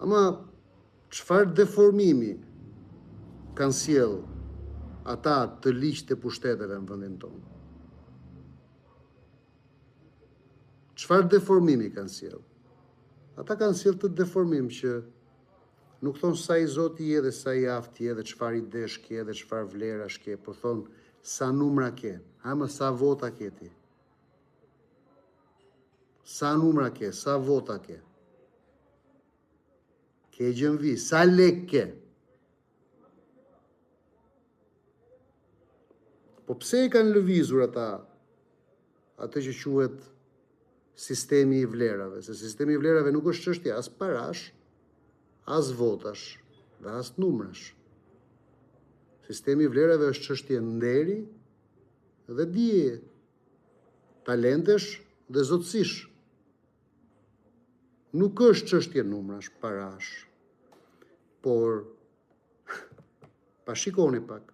Ama çfarë deformimi kanë sjell ata të ligjit të pushteteve në vendin tonë? Çfarë deformimi kanë sjell? Ata kanë sjell të deformim që nuk thonë sa i zoti je dhe sa i aftë je dhe çfarë idesh ke dhe çfarë vlerash ke, por thonë sa numra ke, ama sa vota ke ti. Sa numra ke, sa vota ke. Ke gjënvi, sa lek ke. Po pse i kanë lëvizur ata atë që quhet sistemi i vlerave? Se sistemi i vlerave nuk është çështje as parash, as votash dhe as numrash. Sistemi i vlerave është çështje nderi dhe dije, talentesh dhe zotësish. Nuk është çështje numrash, parash, por pa shikoni pak.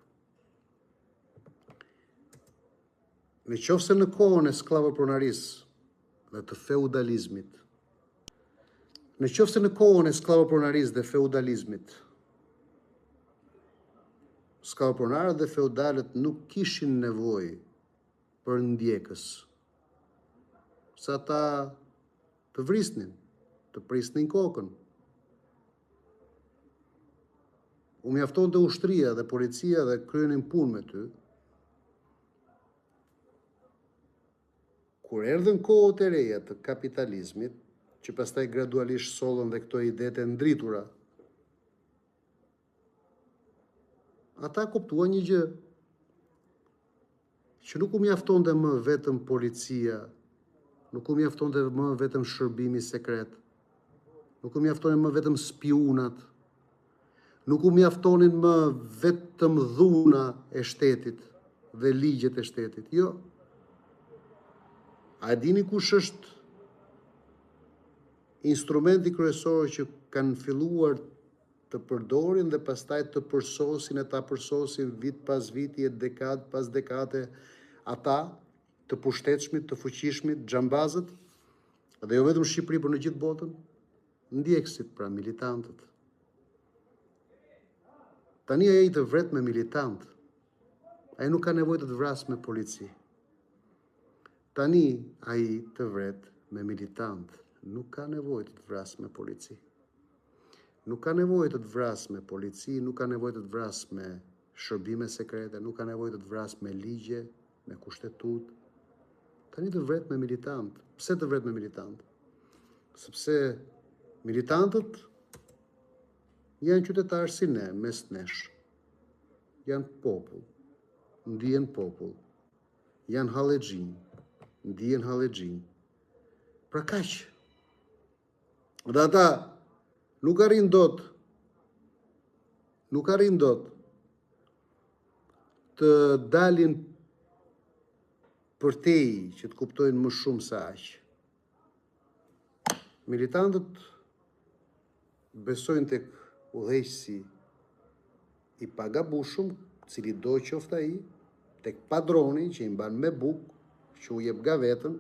Në qoftë se në kohën e skllavopronarisë dhe të feudalizmit, në qoftë se në kohën e skllavopronarisë dhe feudalizmit, skllavopronaret dhe feudalët nuk kishin nevojë për ndjekës, sa ata të vrisnin, të prisnin kokën. U mjaftonte ushtria dhe policia dhe kryenin punë me ty. Kur erdhën kohët e reja të kapitalizmit, që pastaj gradualisht sollën dhe këto idetë e ndritura, ata kuptuan një gjë, që nuk u mjaftonte më vetëm policia, nuk u mjaftonte më vetëm shërbimi sekret, nuk u mjaftonin më vetëm spionat, nuk u mjaftonin më vetëm dhuna e shtetit dhe ligjet e shtetit. Jo. A dini kush është instrumenti kryesor që kanë filluar të përdorin dhe pastaj të përsosin e ta përsosin vit pas viti e dekad pas dekade ata të pushtetshmit, të fuqishmit, xhambazët, dhe jo vetëm Shqipëri, por në gjithë botën, ndjekësit, pra militantët. Tani ai të vret me militant, ai nuk ka nevojë të të vrasë me polici. Tani ai të vret me militant, nuk ka nevojë të të vrasë me polici. Nuk ka nevojë të të vrasë me polici, nuk ka nevojë të të vrasë me shërbime sekrete, nuk ka nevojë të të vrasë me ligje, me kushtetut. Tani të vret me militant. Pse të vret me militant? Sepse militantët janë qytetarë si ne, mes nesh. Janë popull, ndihen popull. Janë hallexhin, ndihen hallexhin. Pra kaq. Dhe ata nuk arrin dot të dalin përtej që të kuptojnë më shumë se aq. Militantët besojnë tek udhëheqësi i pagabushëm, cili do qoftë ai, tek padroni që i mban me bukë, që u jep gavetën,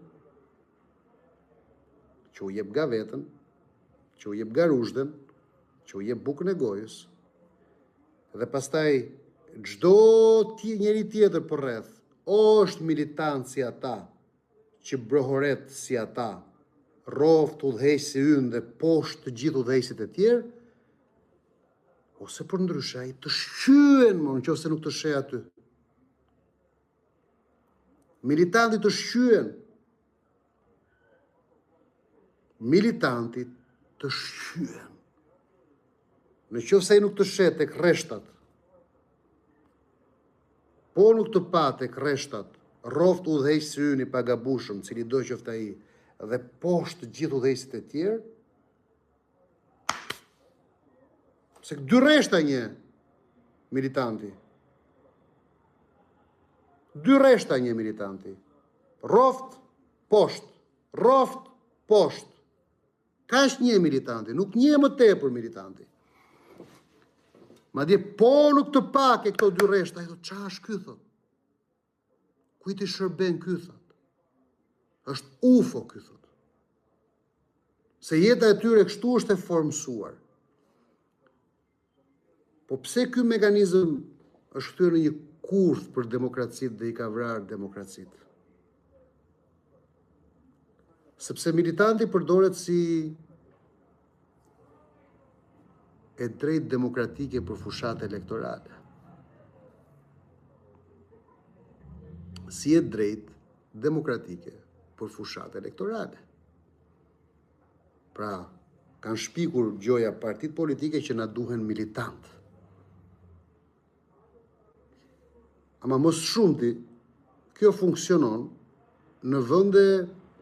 që u jep garuzhdën, që u jep bukën e gojës, dhe pastaj çdo njeri tjetër përreth, është militant si ata, që brohoret si ata, roft udhëheqësi ynë dhe poshtë të gjithë udhëheqësit e tjerë, ose për ndryshe ai të shqyen, nëse nuk të sheh aty. Militanti të shqyen. Militanti të shqyen. Nëse ai nuk të sheh tek rreshtat, po nuk të pa tek rreshtat, roft udhëheqësi ynë i pagabushëm, cili do qoftë ai, dhe poshtë të gjithë udhëheqësit e tjerë, se dy rreshta një militanti. Dy rreshta një militanti. Roft, poshtë. Roft, poshtë. Kaq një militanti, nuk një më tepër militanti. Madje po nuk të pak e këto dy rreshta, ai thot, ç'a është ky thot? Kujt i shërben ky thot? Është UFO ky thot. Se jeta e tyre kështu është e formsuar. Po pse ky mekanizëm është kthyer në një kurth për demokracitë dhe I ka vrarë demokracitë? Sepse militanti përdoret si e drejtë demokratike për fushat elektorale. Si e drejtë demokratike për fushat elektorale. Pra, kanë shpikur gjoja partit politike që na duhen militantë. Ama mos shumti, kjo funksionon në vende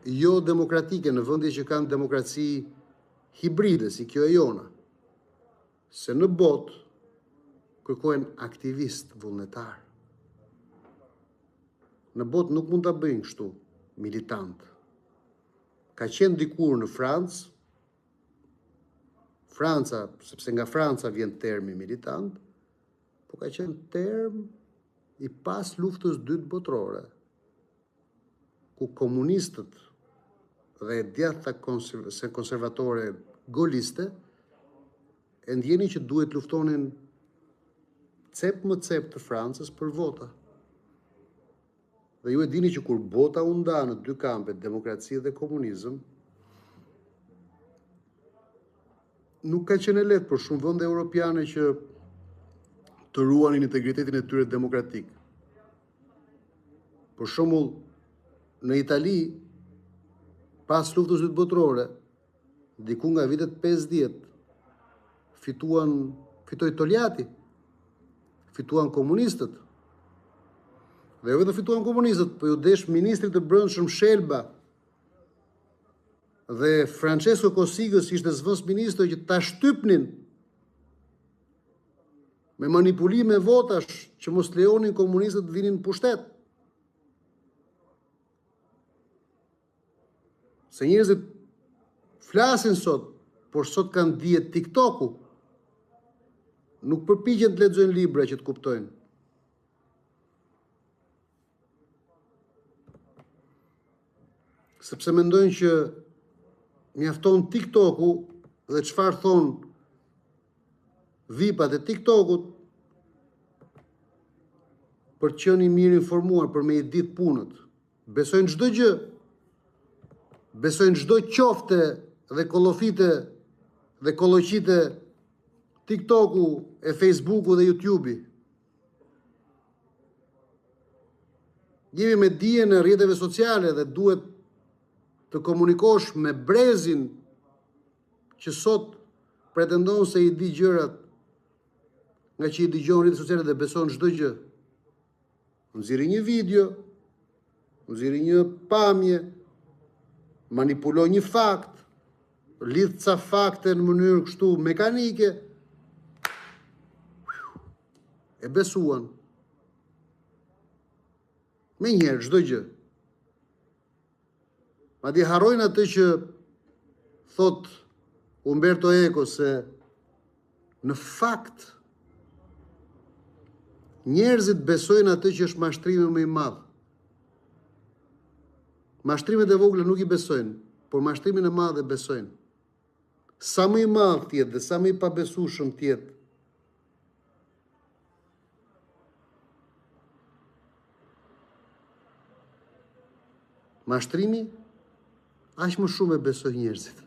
jo demokratike, në vende që kanë demokraci hibride, si kjo e jona. Se në botë kërkohen aktivist vullnetar. Në botë nuk mund ta bëjnë kështu militant. Ka qenë dikur në Francë, sepse nga Franca vjen termi militant, po ka qenë term I pas luftës dytë botërore, ku komunistët dhe djathta konservatore goliste e ndjenin që duhet luftonin cep më cep të Francës për vota. Dhe ju e dini që kur bota u nda në dy kampe, demokraci dhe komunizëm, nuk ka qenë lehtë për shumë vende europiane që të ruanin integritetin e tyre demokratik. Për shembull, në Itali, pas luftës dytë botërore, diku nga vitet 50, fitoi Togliatti, fituan komunistët. Dhe jo vetëm fituan komunistët, po ju desh ministri të brendshëm Scelba dhe Francesco Cossiga ishte zëvendës ministër që ta shtypnin me manipulime votash që mos lejonin komunistët të vinin në pushtet. Se njerëzit flasin sot, por sot kanë dije TikToku. Nuk përpiqen të lexojnë libra që të kuptojnë. Sepse mendojnë që mjafton TikToku dhe çfarë thon vipat e TikTokut për të qenë mirë informuar, për me I ditë punët. Besojnë çdo gjë. Besojnë çdo qofte dhe kollofite dhe kolloqite TikToku, e Facebooku dhe YouTubei. Jemi me dije në rrjeteve sociale dhe duhet të komunikosh me brezin që sot pretendon se I di gjërat nga që I dëgjon rrjetet sociale dhe beson çdo gjë. Nxirri një video, nxirri një pamje, manipulon një fakt, lidh ca fakte në mënyrë kështu mekanike, e besuan. Me njerë, çdo gjë. Madje harrojnë atë që thot Umberto Eco se në fakt njerëzit besojnë atë që është mashtrimi më I madh. Mashtrimet e vogla nuk I besojnë, por mashtrimin e madh e besojnë. Sa më I madh tjetë dhe sa më I pabesueshëm tjetë, mashtrimi, aq më shumë e besojnë njerëzit.